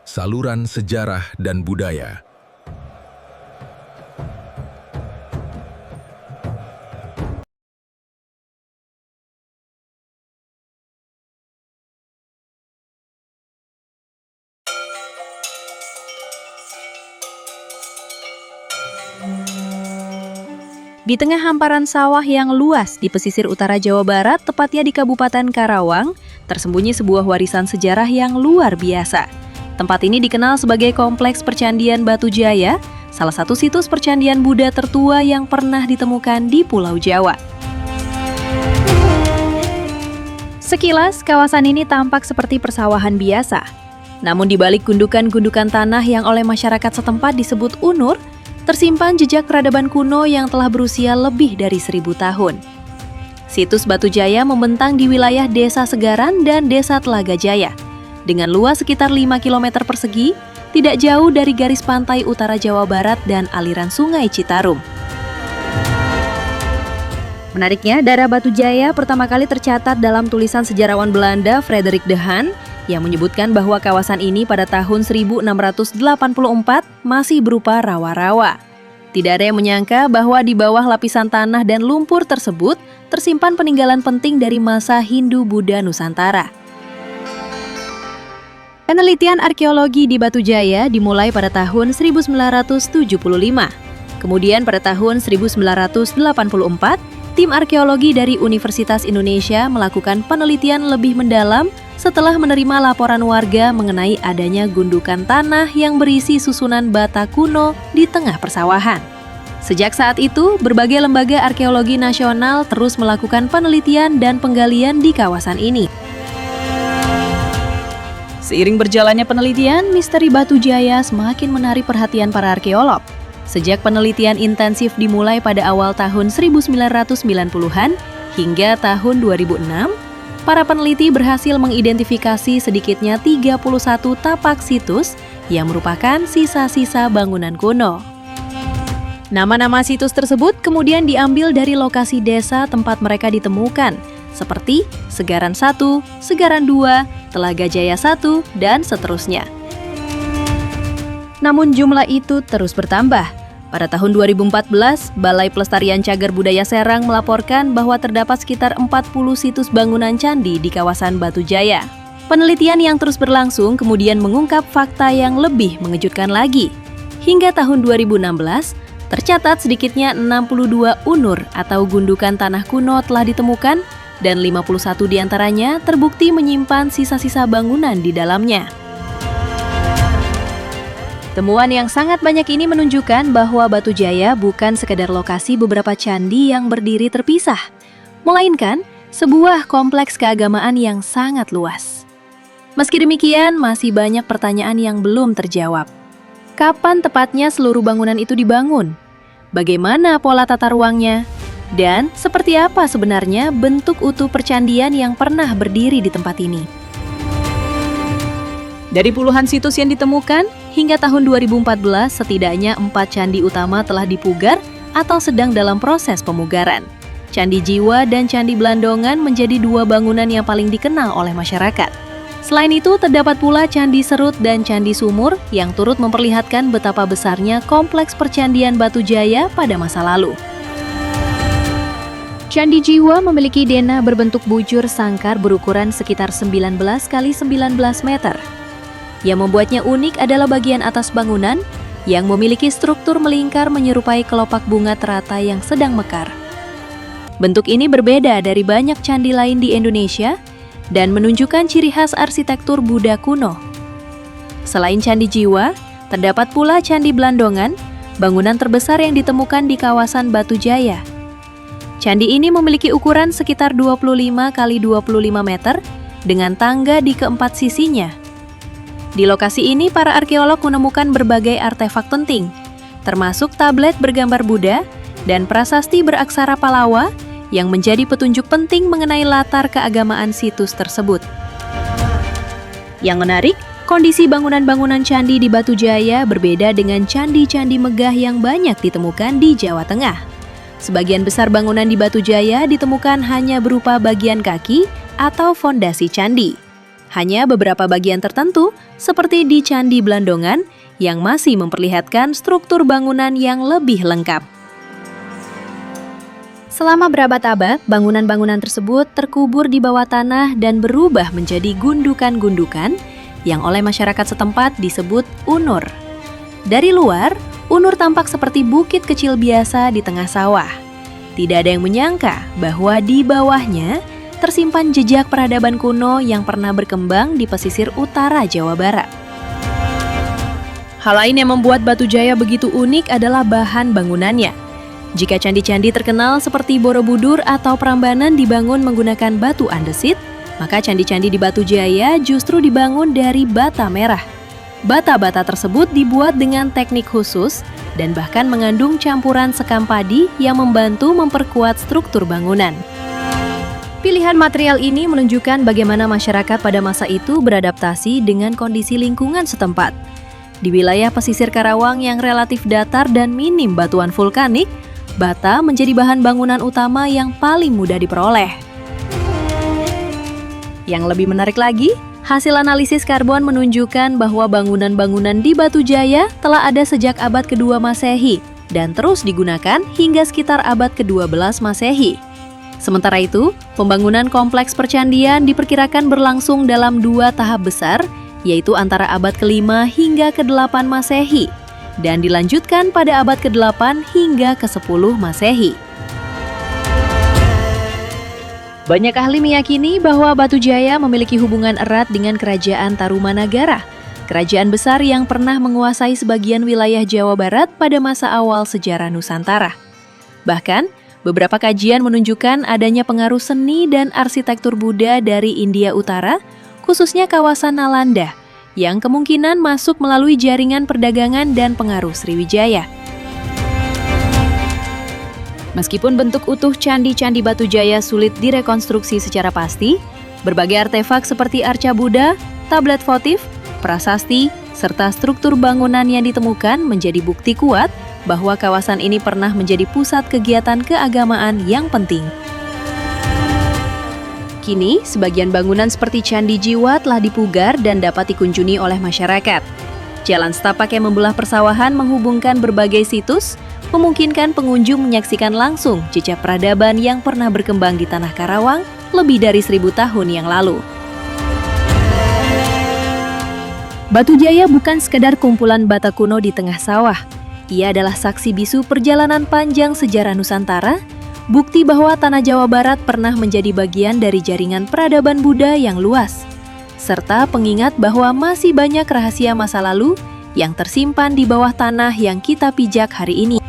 Saluran sejarah dan budaya. Di tengah hamparan sawah yang luas di pesisir utara Jawa Barat, tepatnya di Kabupaten Karawang, tersembunyi sebuah warisan sejarah yang luar biasa. Tempat ini dikenal sebagai Kompleks Percandian Batu Jaya, salah satu situs percandian Buddha tertua yang pernah ditemukan di Pulau Jawa. Sekilas, kawasan ini tampak seperti persawahan biasa. Namun di balik gundukan-gundukan tanah yang oleh masyarakat setempat disebut unur, tersimpan jejak peradaban kuno yang telah berusia lebih dari 1000 tahun. Situs Batu Jaya membentang di wilayah Desa Segaran dan Desa Telaga Jaya. Dengan luas sekitar 5 km persegi, tidak jauh dari garis pantai utara Jawa Barat dan aliran Sungai Citarum. Menariknya, daerah Batu Jaya pertama kali tercatat dalam tulisan sejarawan Belanda Frederik de Haan yang menyebutkan bahwa kawasan ini pada tahun 1684 masih berupa rawa-rawa. Tidak ada yang menyangka bahwa di bawah lapisan tanah dan lumpur tersebut tersimpan peninggalan penting dari masa Hindu-Buddha Nusantara. Penelitian arkeologi di Batu Jaya dimulai pada tahun 1975. Kemudian pada tahun 1984, tim arkeologi dari Universitas Indonesia melakukan penelitian lebih mendalam setelah menerima laporan warga mengenai adanya gundukan tanah yang berisi susunan bata kuno di tengah persawahan. Sejak saat itu, berbagai lembaga arkeologi nasional terus melakukan penelitian dan penggalian di kawasan ini. Seiring berjalannya penelitian, misteri Batu Jaya semakin menarik perhatian para arkeolog. Sejak penelitian intensif dimulai pada awal tahun 1990-an hingga tahun 2006, para peneliti berhasil mengidentifikasi sedikitnya 31 tapak situs yang merupakan sisa-sisa bangunan kuno. Nama-nama situs tersebut kemudian diambil dari lokasi desa tempat mereka ditemukan, seperti Segaran 1, Segaran 2, Telaga Jaya 1, dan seterusnya. Namun jumlah itu terus bertambah. Pada tahun 2014, Balai Pelestarian Cagar Budaya Serang melaporkan bahwa terdapat sekitar 40 situs bangunan candi di kawasan Batu Jaya. Penelitian yang terus berlangsung kemudian mengungkap fakta yang lebih mengejutkan lagi. Hingga tahun 2016, tercatat sedikitnya 62 unur atau gundukan tanah kuno telah ditemukan dan 51 diantaranya terbukti menyimpan sisa-sisa bangunan di dalamnya. Temuan yang sangat banyak ini menunjukkan bahwa Batu Jaya bukan sekedar lokasi beberapa candi yang berdiri terpisah, melainkan sebuah kompleks keagamaan yang sangat luas. Meski demikian, masih banyak pertanyaan yang belum terjawab. Kapan tepatnya seluruh bangunan itu dibangun? Bagaimana pola tata ruangnya? Dan seperti apa sebenarnya bentuk utuh percandian yang pernah berdiri di tempat ini? Dari puluhan situs yang ditemukan, hingga tahun 2014 setidaknya 4 candi utama telah dipugar atau sedang dalam proses pemugaran. Candi Jiwa dan Candi Blandongan menjadi 2 bangunan yang paling dikenal oleh masyarakat. Selain itu, terdapat pula Candi Serut dan Candi Sumur yang turut memperlihatkan betapa besarnya kompleks percandian Batu Jaya pada masa lalu. Candi Jiwa memiliki dena berbentuk bujur sangkar berukuran sekitar 19 x 19 meter. Yang membuatnya unik adalah bagian atas bangunan yang memiliki struktur melingkar menyerupai kelopak bunga teratai yang sedang mekar. Bentuk ini berbeda dari banyak candi lain di Indonesia dan menunjukkan ciri khas arsitektur Buddha kuno. Selain Candi Jiwa, terdapat pula Candi Blandongan, bangunan terbesar yang ditemukan di kawasan Batu Jaya. Candi ini memiliki ukuran sekitar 25 x 25 meter dengan tangga di keempat sisinya. Di lokasi ini, para arkeolog menemukan berbagai artefak penting, termasuk tablet bergambar Buddha dan prasasti beraksara Palawa yang menjadi petunjuk penting mengenai latar keagamaan situs tersebut. Yang menarik, kondisi bangunan-bangunan candi di Batu Jaya berbeda dengan candi-candi megah yang banyak ditemukan di Jawa Tengah. Sebagian besar bangunan di Batu Jaya ditemukan hanya berupa bagian kaki atau fondasi candi. Hanya beberapa bagian tertentu, seperti di Candi Blandongan, yang masih memperlihatkan struktur bangunan yang lebih lengkap. Selama berabad-abad, bangunan-bangunan tersebut terkubur di bawah tanah dan berubah menjadi gundukan-gundukan yang oleh masyarakat setempat disebut unur. Dari luar, unur tampak seperti bukit kecil biasa di tengah sawah. Tidak ada yang menyangka bahwa di bawahnya tersimpan jejak peradaban kuno yang pernah berkembang di pesisir utara Jawa Barat. Hal lain yang membuat Batu Jaya begitu unik adalah bahan bangunannya. Jika candi-candi terkenal seperti Borobudur atau Prambanan dibangun menggunakan batu andesit, maka candi-candi di Batu Jaya justru dibangun dari bata merah. Bata-bata tersebut dibuat dengan teknik khusus dan bahkan mengandung campuran sekam padi yang membantu memperkuat struktur bangunan. Pilihan material ini menunjukkan bagaimana masyarakat pada masa itu beradaptasi dengan kondisi lingkungan setempat. Di wilayah pesisir Karawang yang relatif datar dan minim batuan vulkanik, bata menjadi bahan bangunan utama yang paling mudah diperoleh. Yang lebih menarik lagi, hasil analisis karbon menunjukkan bahwa bangunan-bangunan di Batu Jaya telah ada sejak abad ke-2 Masehi dan terus digunakan hingga sekitar abad ke-12 Masehi. Sementara itu, pembangunan kompleks percandian diperkirakan berlangsung dalam 2 tahap besar, yaitu antara abad ke-5 hingga ke-8 Masehi, dan dilanjutkan pada abad ke-8 hingga ke-10 Masehi. Banyak ahli meyakini bahwa Batu Jaya memiliki hubungan erat dengan Kerajaan Tarumanagara, kerajaan besar yang pernah menguasai sebagian wilayah Jawa Barat pada masa awal sejarah Nusantara. Bahkan, beberapa kajian menunjukkan adanya pengaruh seni dan arsitektur Buddha dari India Utara, khususnya kawasan Nalanda, yang kemungkinan masuk melalui jaringan perdagangan dan pengaruh Sriwijaya. Meskipun bentuk utuh candi-candi Batu Jaya sulit direkonstruksi secara pasti, berbagai artefak seperti arca Buddha, tablet votif, prasasti, serta struktur bangunan yang ditemukan menjadi bukti kuat bahwa kawasan ini pernah menjadi pusat kegiatan keagamaan yang penting. Kini, sebagian bangunan seperti Candi Jiwa telah dipugar dan dapat dikunjungi oleh masyarakat. Jalan setapak yang membelah persawahan menghubungkan berbagai situs, memungkinkan pengunjung menyaksikan langsung jejak peradaban yang pernah berkembang di Tanah Karawang lebih dari 1000 tahun yang lalu. Batu Jaya bukan sekedar kumpulan bata kuno di tengah sawah. Ia adalah saksi bisu perjalanan panjang sejarah Nusantara, bukti bahwa tanah Jawa Barat pernah menjadi bagian dari jaringan peradaban Buddha yang luas, serta pengingat bahwa masih banyak rahasia masa lalu yang tersimpan di bawah tanah yang kita pijak hari ini.